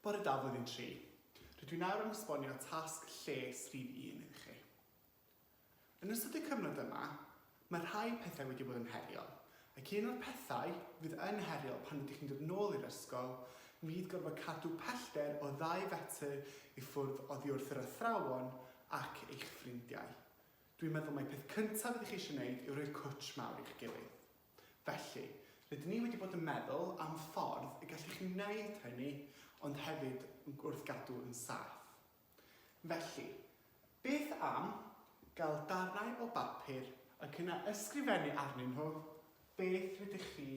Bore da Blwyddyn 3. Rydw i nawr yn esbonio tasg Lles rhif 1 iddo chi. Yn ystod y cyfnod yma, mae rhai pethau wedi bod yn heriol, ac un o'r pethau fydd yn heriol pan ydych chi'n dod nôl i'r ysgol, fydd gorfod cadw pellter o 2 fetr i ffwrdd oddi wrth yr athrawon ac eich ffrindiau. Dwi'n meddwl mai peth cyntaf ydych chi eisiau gwneud yw rhoi cwtsh mawr i'ch gilydd. Felly, rydyn ni wedi bod yn meddwl am ffordd y gallech chi wneud hynny, ond hefyd wrth gadw yn saff. Felly, beth am gael darnau o bapur ac yna ysgrifennu arnyn nhw beth rydych chi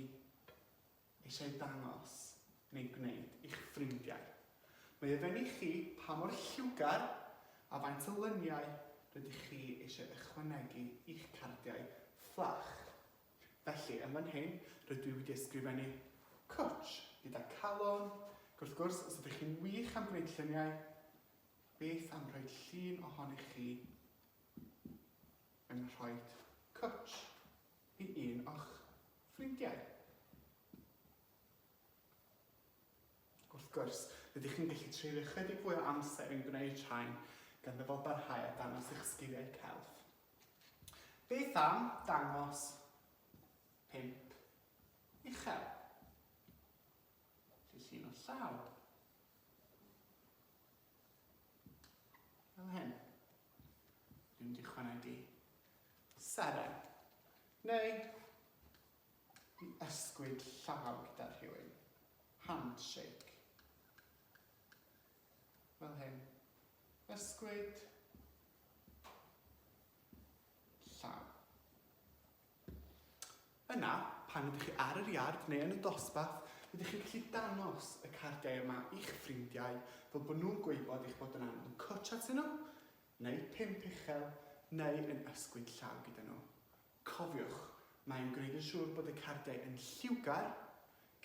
eisiau dangos neu gwneud i'ch ffrindiau. Mae e fyny chi pa mor lliwgar a faint o lyniau rydych chi eisiau ychwanegu i'ch cardiau fflach. Felly, yn fan hyn, rydw i wedi ysgrifennu cwtsh gyda calon. Wrth gwrs, os ydych chi'n wych am gwneud lluniau, beth am rhoi llun ohonych chi yn rhoi cwtsh i un o'ch ffrindiau. Wrth gwrs, rydych chi'n gallu treulio chydig fwy o amser yn gwneud rhain gan ddefod barhau a dangos eich sgiliau celf. Beth am dangos 5 uchel? Llun o llaw. Fel hyn. Dwi'n mynd i chwanegu seren. Neu i ysgwyd llaw gyda rhywun. Handshake. Fel hyn. Ysgwyd llaw. Yna, pan ydych chi ar yr iard neu yn y dosbarth, rydych chi'n gallu dangos y cardiau yma i'ch ffrindiau fel bod nhw'n gwybod eich bod yn angen cwtsh atyn nhw, neu 5 uchel, neu yn ysgwyd llaw gyda nhw. Cofiwch, mae'n gwneud yn siŵr bod y cardiau yn lliwgar,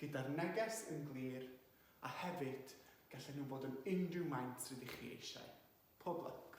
gyda'r neges yn glir, a hefyd gallen nhw bod yn unrhyw maint rydych chi eisiau. Pob lwc.